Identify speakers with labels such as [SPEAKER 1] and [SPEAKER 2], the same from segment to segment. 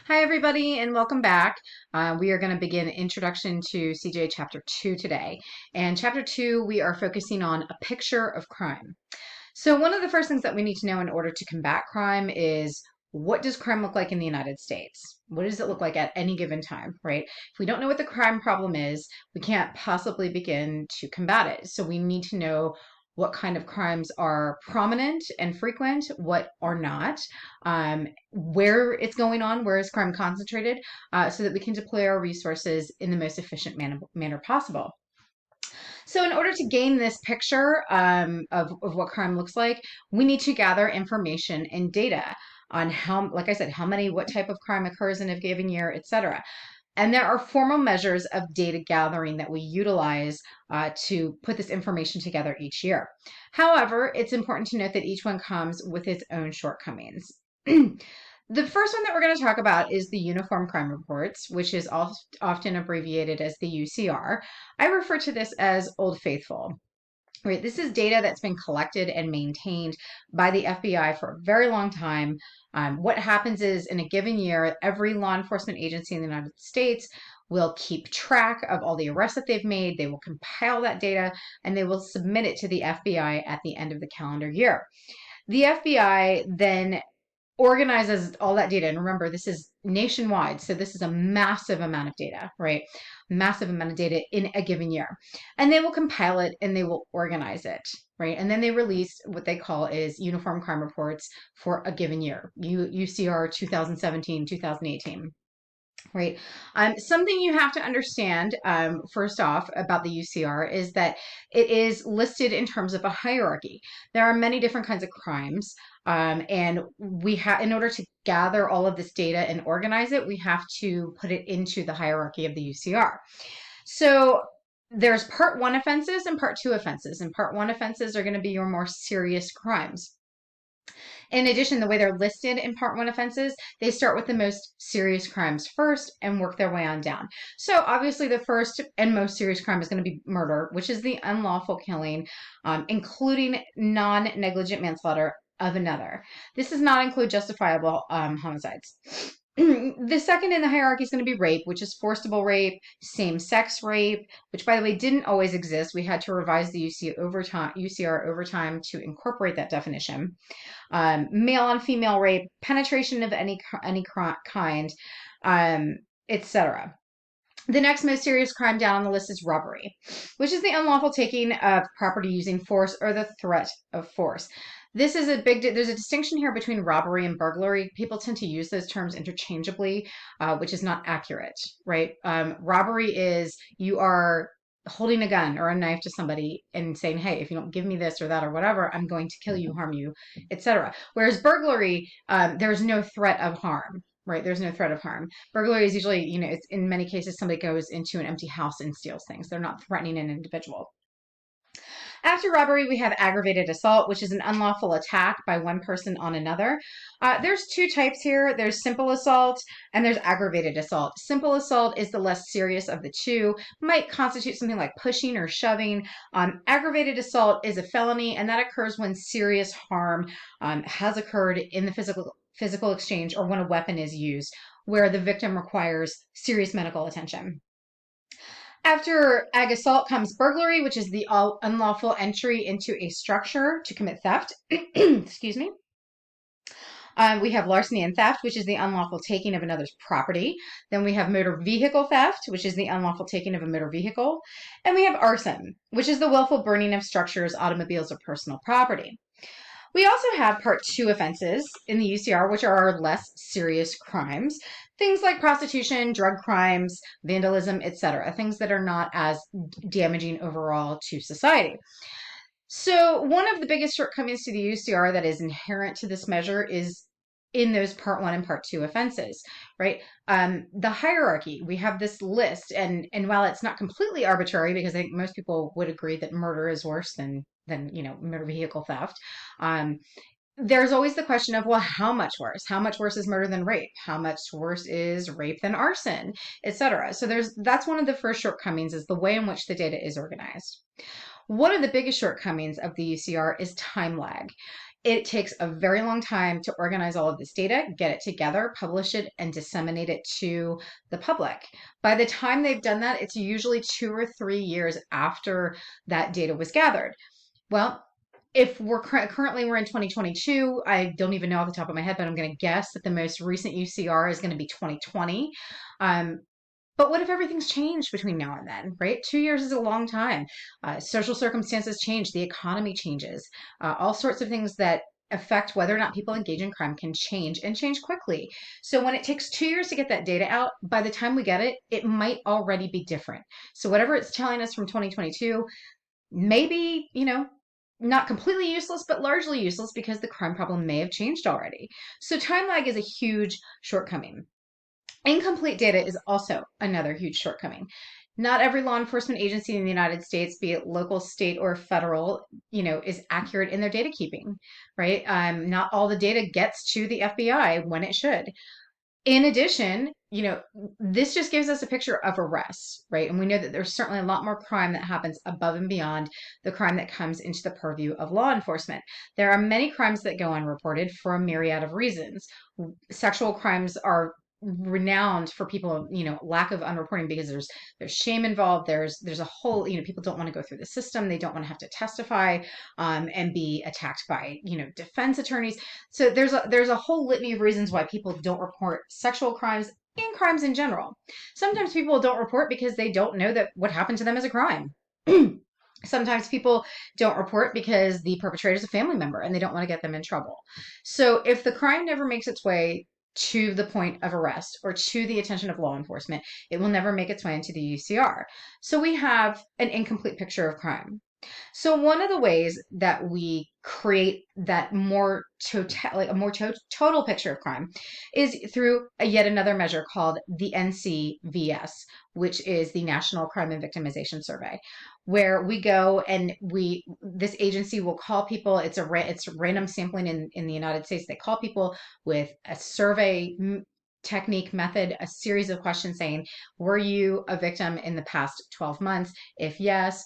[SPEAKER 1] Hi, everybody, and welcome back. We are going to begin Introduction to CJ Chapter 2 today. And Chapter 2, we are focusing on a picture of crime. So one of the first things that we need to know in order to combat crime is, what does crime look like in the United States? What does it look like at any given time, right? If we don't know what the crime problem is, we can't possibly begin to combat it. So we need to know what kind of crimes are prominent and frequent, what are not, where it's going on, where is crime concentrated, so that we can deploy our resources in the most efficient manner possible. So in order to gain this picture of what crime looks like, we need to gather information and data on how, like I said, how many, what type of crime occurs in a given year, etc. And there are formal measures of data gathering that we utilize to put this information together each year. However, it's important to note that each one comes with its own shortcomings. The first one that we're going to talk about is the Uniform Crime Reports, which is often abbreviated as the UCR. I refer to this as Old Faithful. Right, this is data that's been collected and maintained by the FBI for a very long time. What happens is, in a given year, every law enforcement agency in the United States will keep track of all the arrests that they've made. They will compile that data and they will submit it to the FBI at the end of the calendar year. The FBI then organizes all that data. And remember, this is nationwide. So this is a massive amount of data, right? Massive amount of data in a given year. And they will compile it and they will organize it, right? And then they release what they call is Uniform Crime Reports for a given year, UCR 2017, 2018. Right. Something you have to understand, first off, about the UCR is that it is listed in terms of a hierarchy. There are many different kinds of crimes, and we have, in order to gather all of this data and organize it, we have to put it into the hierarchy of the UCR. So there's Part 1 offenses and Part 2 offenses, and Part 1 offenses are going to be your more serious crimes. In addition, the way they're listed in Part 1 offenses, they start with the most serious crimes first and work their way on down. So obviously the first and most serious crime is going to be murder, which is the unlawful killing, including non-negligent manslaughter of another. This does not include justifiable homicides. The second in the hierarchy is going to be rape, which is forcible rape, same-sex rape, which, by the way, didn't always exist. We had to revise the UCR over time to incorporate that definition. Male on female rape, penetration of any kind, etc. The next most serious crime down on the list is robbery, which is the unlawful taking of property using force or the threat of force. This is there's a distinction here between robbery and burglary. People tend to use those terms interchangeably, which is not accurate, right? Robbery is you are holding a gun or a knife to somebody and saying, hey, if you don't give me this or that or whatever, I'm going to kill you, harm you, etc. Whereas burglary, there's no threat of harm. Right, there's no threat of harm. Burglary is usually, it's in many cases somebody goes into an empty house and steals things. They're not threatening an individual. After robbery, we have aggravated assault, which is an unlawful attack by one person on another. There's two types here. There's simple assault and there's aggravated assault. Simple assault is the less serious of the two, might constitute something like pushing or shoving. Aggravated assault is a felony, and that occurs when serious harm has occurred in the physical exchange or when a weapon is used, where the victim requires serious medical attention. After ag assault comes burglary, which is the unlawful entry into a structure to commit theft. Excuse me. We have larceny and theft, which is the unlawful taking of another's property. Then we have motor vehicle theft, which is the unlawful taking of a motor vehicle. And we have arson, which is the willful burning of structures, automobiles, or personal property. We also have Part 2 offenses in the UCR, which are our less serious crimes. Things like prostitution, drug crimes, vandalism, etc. Things that are not as damaging overall to society. So one of the biggest shortcomings to the UCR that is inherent to this measure is in those Part 1 and Part 2 offenses, right? The hierarchy, we have this list, and while it's not completely arbitrary, because I think most people would agree that murder is worse than motor vehicle theft, there's always the question of, well, how much worse? How much worse is murder than rape? How much worse is rape than arson, etc.? So that's one of the first shortcomings, is the way in which the data is organized. One of the biggest shortcomings of the UCR is time lag. It takes a very long time to organize all of this data, get it together, publish it, and disseminate it to the public. By the time they've done that, it's usually 2 or 3 years after that data was gathered. Well, if we're currently we're in 2022, I don't even know off the top of my head, but I'm going to guess that the most recent UCR is going to be 2020. Um, but what if everything's changed between now and then, right? 2 years is a long time. Social circumstances change, the economy changes, all sorts of things that affect whether or not people engage in crime can change and change quickly. So when it takes 2 years to get that data out, by the time we get it, it might already be different. So whatever it's telling us from 2022, maybe, not completely useless, but largely useless because the crime problem may have changed already. So time lag is a huge shortcoming. Incomplete data is also another huge shortcoming. Not every law enforcement agency in the United States, be it local, state, or federal, is accurate in their data keeping, right? Not all the data gets to the FBI when it should. In addition, this just gives us a picture of arrests, right? And we know that there's certainly a lot more crime that happens above and beyond the crime that comes into the purview of law enforcement. There are many crimes that go unreported for a myriad of reasons. Sexual crimes are renowned for people, lack of unreporting because there's shame involved. There's a whole, people don't want to go through the system. They don't want to have to testify and be attacked by, defense attorneys. So there's a whole litany of reasons why people don't report sexual crimes and crimes in general. Sometimes people don't report because they don't know that what happened to them is a crime. Sometimes people don't report because the perpetrator is a family member and they don't want to get them in trouble. So if the crime never makes its way to the point of arrest or to the attention of law enforcement, it will never make its way into the UCR. So we have an incomplete picture of crime. So one of the ways that we create that total picture of crime is through yet another measure called the NCVS, which is the National Crime and Victimization Survey, where we go and this agency will call people. It's random sampling in the United States. They call people with a survey technique method, a series of questions saying, were you a victim in the past 12 months? If yes,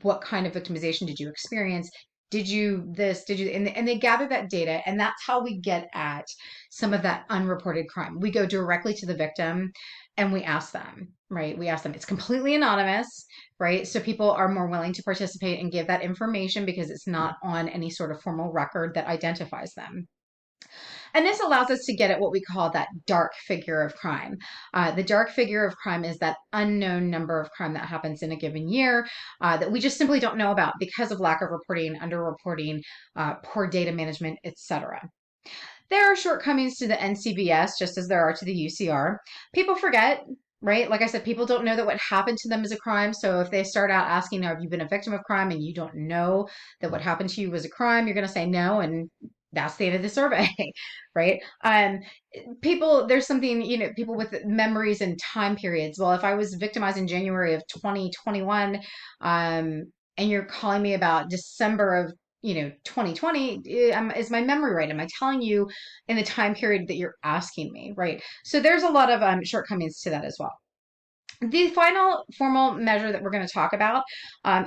[SPEAKER 1] what kind of victimization did you experience? Did you this? Did you? And they gather that data, and that's how we get at some of that unreported crime. We go directly to the victim and we ask them, right? We ask them. It's completely anonymous, right? So people are more willing to participate and give that information because it's not on any sort of formal record that identifies them. And this allows us to get at what we call that dark figure of crime. The dark figure of crime is that unknown number of crime that happens in a given year that we just simply don't know about because of lack of reporting, underreporting, poor data management, etc. There are shortcomings to the NCBS, just as there are to the UCR. People forget, right? Like I said, people don't know that what happened to them is a crime. So if they start out asking, have you been a victim of crime, and you don't know that what happened to you was a crime, you're going to say no, and that's the end of the survey, right? There's something, people with memories and time periods. Well, if I was victimized in January of 2021, and you're calling me about December of 2020, is my memory right? Am I telling you in the time period that you're asking me, right? So there's a lot of shortcomings to that as well. The final formal measure that we're going to talk about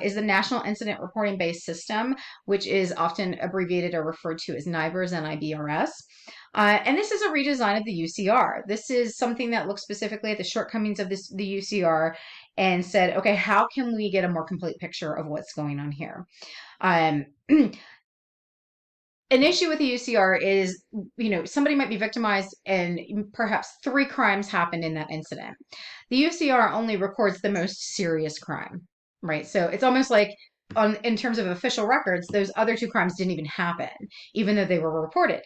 [SPEAKER 1] is the National Incident Reporting Based System, which is often abbreviated or referred to as NIBRS, NIBRS. And this is a redesign of the UCR. This is something that looks specifically at the shortcomings of the UCR and said, okay, how can we get a more complete picture of what's going on here? An issue with the UCR is, somebody might be victimized and perhaps 3 crimes happened in that incident. The UCR only records the most serious crime, right? So it's almost like in terms of official records, those other 2 crimes didn't even happen, even though they were reported.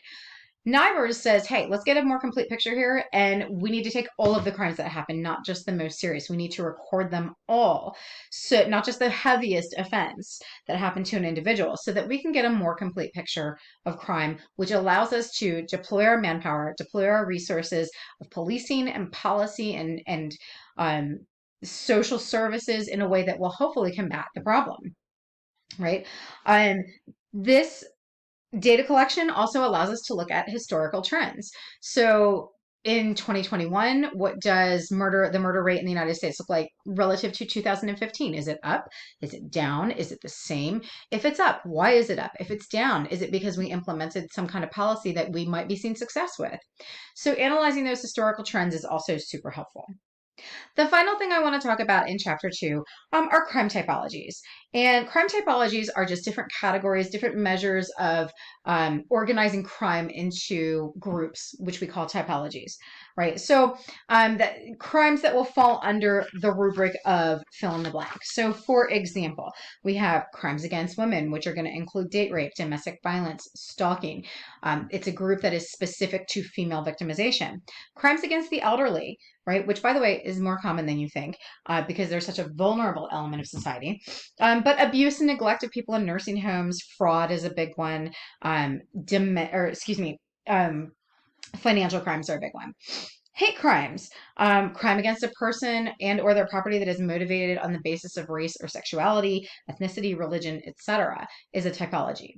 [SPEAKER 1] NIBRS says, hey, let's get a more complete picture here, and we need to take all of the crimes that happen, not just the most serious. We need to record them all, so not just the heaviest offense that happened to an individual, so that we can get a more complete picture of crime, which allows us to deploy our manpower, deploy our resources of policing and policy and social services in a way that will hopefully combat the problem, right? This data collection also allows us to look at historical trends. So in 2021, what does the murder rate in the United States look like relative to 2015? Is it up? Is it down? Is it the same? If it's up, why is it up? If it's down, is it because we implemented some kind of policy that we might be seeing success with? So analyzing those historical trends is also super helpful. The final thing I want to talk about in chapter 2 are crime typologies. And crime typologies are just different categories, different measures of organizing crime into groups, which we call typologies, right? So that crimes that will fall under the rubric of fill in the blank. So for example, we have crimes against women, which are going to include date rape, domestic violence, stalking. It's a group that is specific to female victimization. Crimes against the elderly, right? Which, by the way, is more common than you think because they're such a vulnerable element of society. But abuse and neglect of people in nursing homes, fraud is a big one. Financial crimes are a big one. Hate crimes, crime against a person and or their property that is motivated on the basis of race or sexuality, ethnicity, religion, etc., is a typology.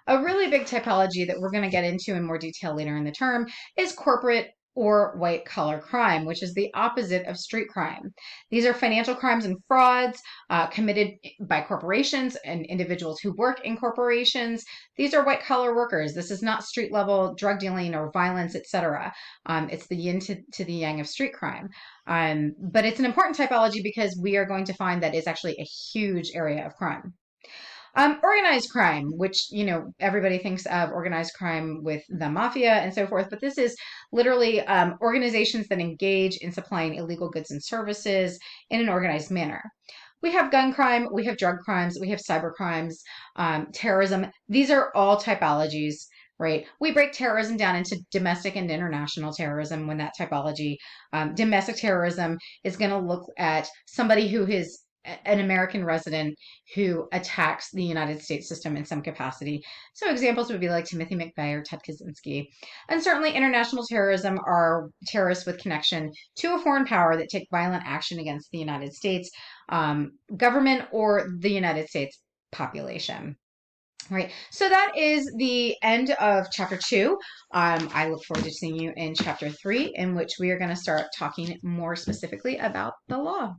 [SPEAKER 1] A really big typology that we're going to get into in more detail later in the term is corporate or white collar crime, which is the opposite of street crime. These are financial crimes and frauds committed by corporations and individuals who work in corporations. These are white collar workers. This is not street level drug dealing or violence, etc. It's the yin to the yang of street crime. But it's an important typology because we are going to find that it's actually a huge area of crime. Organized crime, which, everybody thinks of organized crime with the mafia and so forth, but this is literally organizations that engage in supplying illegal goods and services in an organized manner. We have gun crime, we have drug crimes, we have cyber crimes, terrorism. These are all typologies, right? We break terrorism down into domestic and international terrorism when that typology. Domestic terrorism is going to look at somebody who is an American resident who attacks the United States system in some capacity. So examples would be like Timothy McVeigh or Ted Kaczynski. And certainly international terrorism are terrorists with connection to a foreign power that take violent action against the United States government or the United States population. Right. So that is the end of chapter 2. I look forward to seeing you in chapter 3, in which we are going to start talking more specifically about the law.